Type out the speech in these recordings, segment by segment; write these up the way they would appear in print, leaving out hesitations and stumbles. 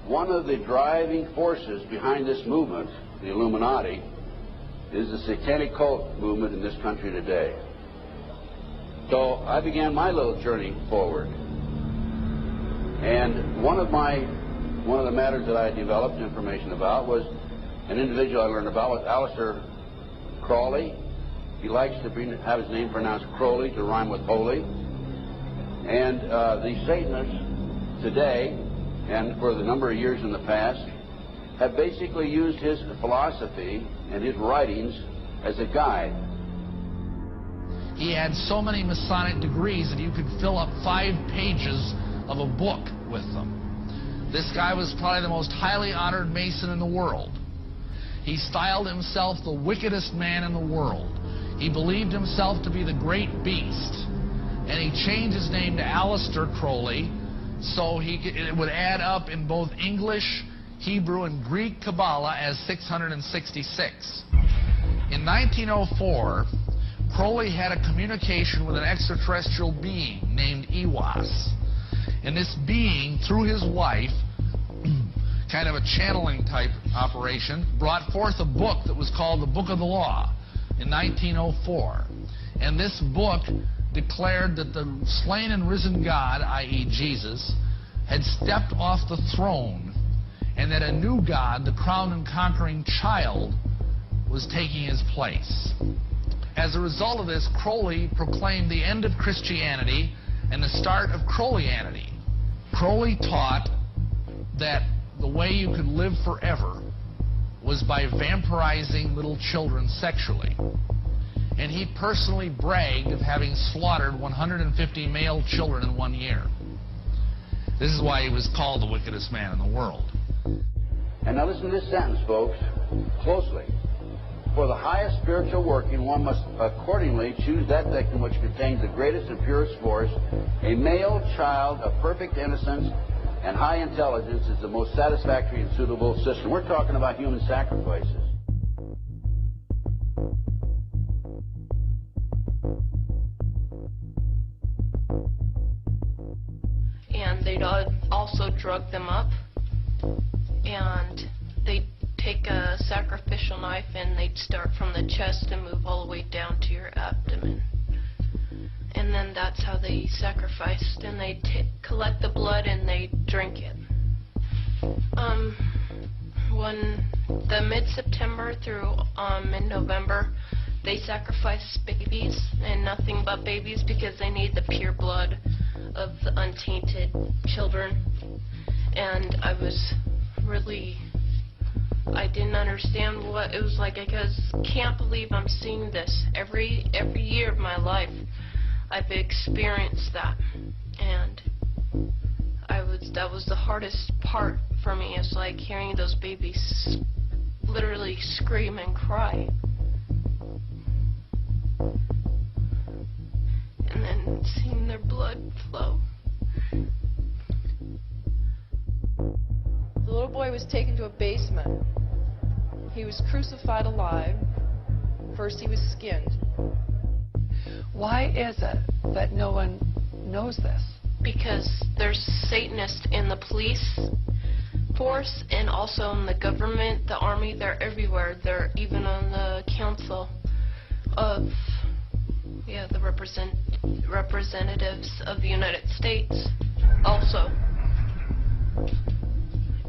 one of the driving forces behind this movement, the Illuminati, is the satanic cult movement in this country today. So I began my little journey forward. And one of the matters that I developed information about was an individual I learned about was Aleister Crowley. He likes to have his name pronounced Crowley to rhyme with holy. And the Satanists today, and for the number of years in the past, have basically used his philosophy and his writings as a guide. He had so many Masonic degrees that you could fill up 5 pages of a book with them. This guy was probably the most highly honored Mason in the world. He styled himself the wickedest man in the world. He believed himself to be the great beast. And he changed his name to Aleister Crowley, so it would add up in both English, Hebrew, and Greek Kabbalah as 666. In 1904, Crowley had a communication with an extraterrestrial being named Iwas. And this being, through his wife, kind of a channeling type operation, brought forth a book that was called the Book of the Law in 1904. And this book declared that the slain and risen God, i.e. Jesus, had stepped off the throne, and that a new God, the crowned and conquering child, was taking his place. As a result of this, Crowley proclaimed the end of Christianity and the start of Crowleyanity. Crowley taught that the way you could live forever was by vampirizing little children sexually. And he personally bragged of having slaughtered 150 male children in 1 year. This is why he was called the wickedest man in the world. And now listen to this sentence, folks, closely. For the highest spiritual working, one must accordingly choose that victim which contains the greatest and purest force. A male child of perfect innocence and high intelligence is the most satisfactory and suitable system. We're talking about human sacrifices. And they'd also drug them up, and they'd take a sacrificial knife and they'd start from the chest and move all the way down to your abdomen. And then that's how they sacrificed, and they'd collect the blood and they'd drink it. When the mid-September through mid-November, they sacrificed babies and nothing but babies because they need the pure blood of the untainted children. And I didn't understand what it was like. I can't believe I'm seeing this every year of my life. I've experienced that, and that was the hardest part for me. It's like hearing those babies literally scream and cry, and then seeing their blood flow. The little boy was taken to a basement. He was crucified alive. First he was skinned. Why is it that no one knows this? Because there's Satanists in the police force and also in the government, the army. They're everywhere. They're even on the council of, the representatives of the United States also.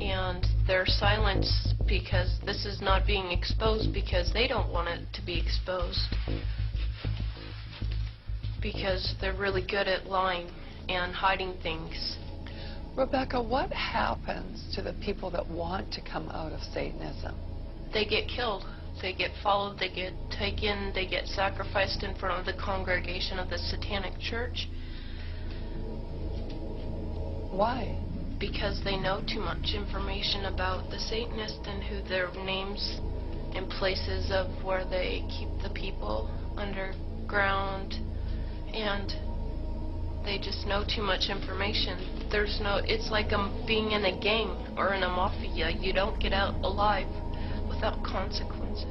And they're silenced because this is not being exposed because they don't want it to be exposed. Because they're really good at lying and hiding things. Rebecca, what happens to the people that want to come out of Satanism? They get killed. They get followed. They get taken. They get sacrificed in front of the congregation of the Satanic Church. Why? Because they know too much information about the Satanists and who their names and places of where they keep the people underground, and they just know too much information. It's like being in a gang or in a mafia. You don't get out alive without consequences.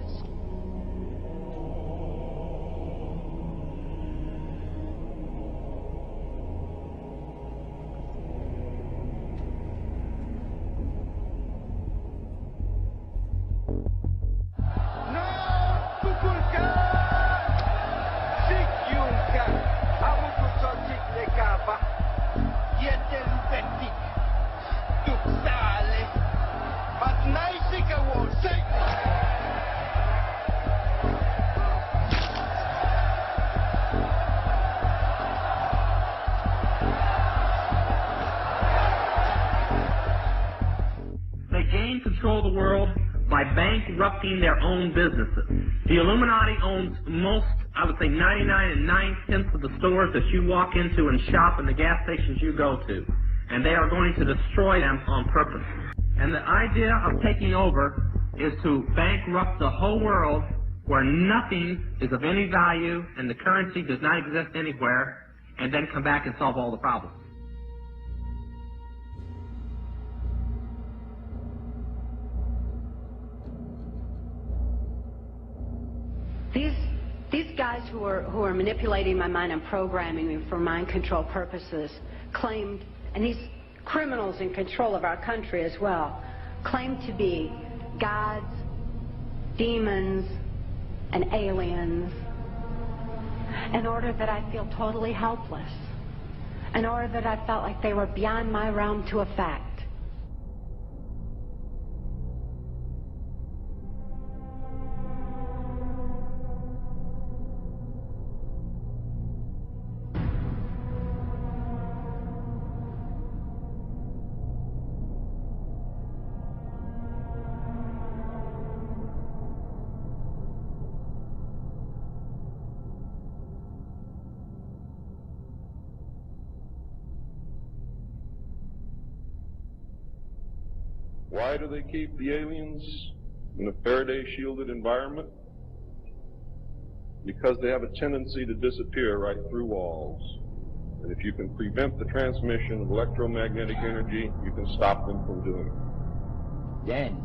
by bankrupting their own businesses. The Illuminati owns most, I would say 99 9/10 of the stores that you walk into and shop and the gas stations you go to. And they are going to destroy them on purpose. And the idea of taking over is to bankrupt the whole world where nothing is of any value and the currency does not exist anywhere, and then come back and solve all the problems. These guys who are manipulating my mind and programming me for mind control purposes claimed, and these criminals in control of our country as well, claimed to be gods, demons, and aliens, in order that I feel totally helpless, in order that I felt like they were beyond my realm to affect. Why do they keep the aliens in a Faraday-shielded environment? Because they have a tendency to disappear right through walls. And if you can prevent the transmission of electromagnetic energy, you can stop them from doing it. Then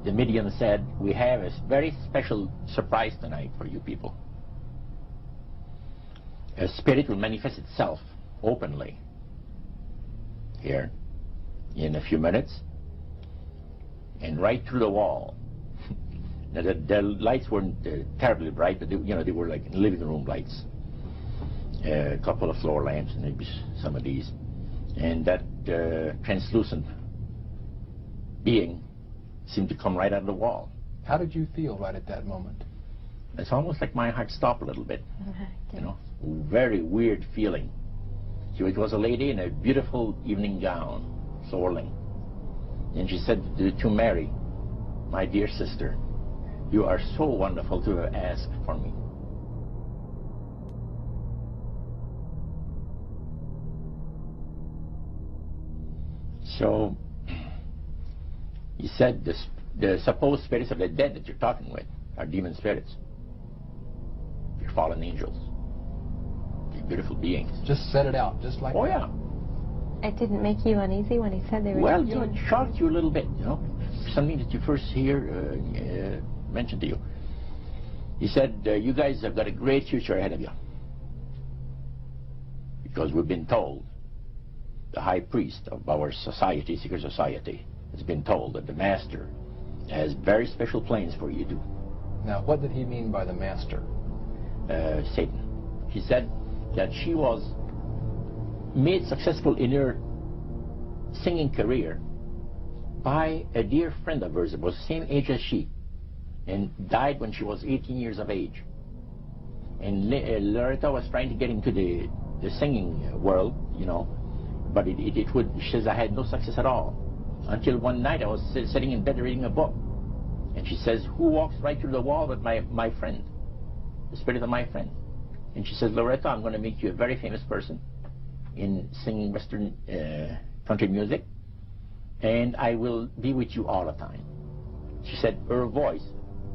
the medium said, we have a very special surprise tonight for you people. A spirit will manifest itself openly here in a few minutes and right through the wall. Now the lights weren't terribly bright, but they were like living room lights. A couple of floor lamps, and maybe some of these. And that translucent being seemed to come right out of the wall. How did you feel right at that moment? It's almost like my heart stopped a little bit. Very weird feeling. It was a lady in a beautiful evening gown, swirling. And she said to Mary, my dear sister, you are so wonderful to have asked for me. So, he said the supposed spirits of the dead that you're talking with are demon spirits. They're fallen angels. They're beautiful beings. Just said it out, just like that. Oh, yeah. It didn't make you uneasy when he said they were Well, demons? it shocked you a little bit, something that you first hear mentioned to you. He said, you guys have got a great future ahead of you. Because we've been told, the high priest of our society, secret society, has been told that the master has very special plans for you to do. Now, what did he mean by the master? Satan. He said that she was made successful in her singing career by a dear friend of hers that was the same age as she and died when she was 18 years of age. And Loretta was trying to get into the singing world, but she says, I had no success at all. Until one night I was sitting in bed reading a book. And she says, who walks right through the wall but my friend, the spirit of my friend? And she says, Loretta, I'm going to make you a very famous person in singing Western country music, and I will be with you all the time. She said her voice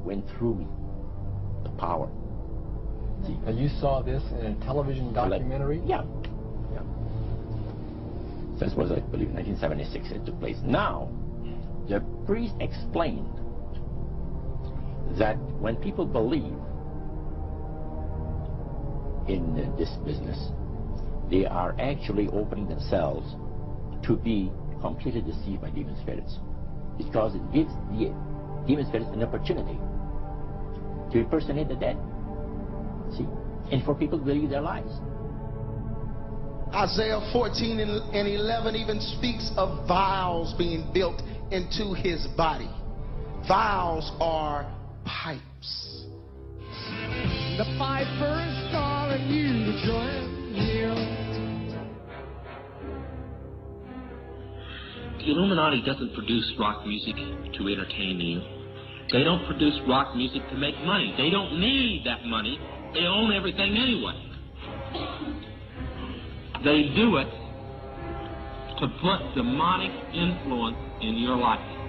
went through me, the power. See? And you saw this in a television documentary? Yeah. This was, I believe, 1976 it took place. Now, the priest explained that when people believe in this business, they are actually opening themselves to be completely deceived by demon spirits, because it gives the demon spirits an opportunity to impersonate the dead, see, and for people to believe their lies. Isaiah 14 and 11 even speaks of vials being built into his body. Vials are pipes. The piper's calling you to join him. The Illuminati doesn't produce rock music to entertain you. They don't produce rock music to make money. They don't need that money. They own everything anyway. They do it to put demonic influence in your life.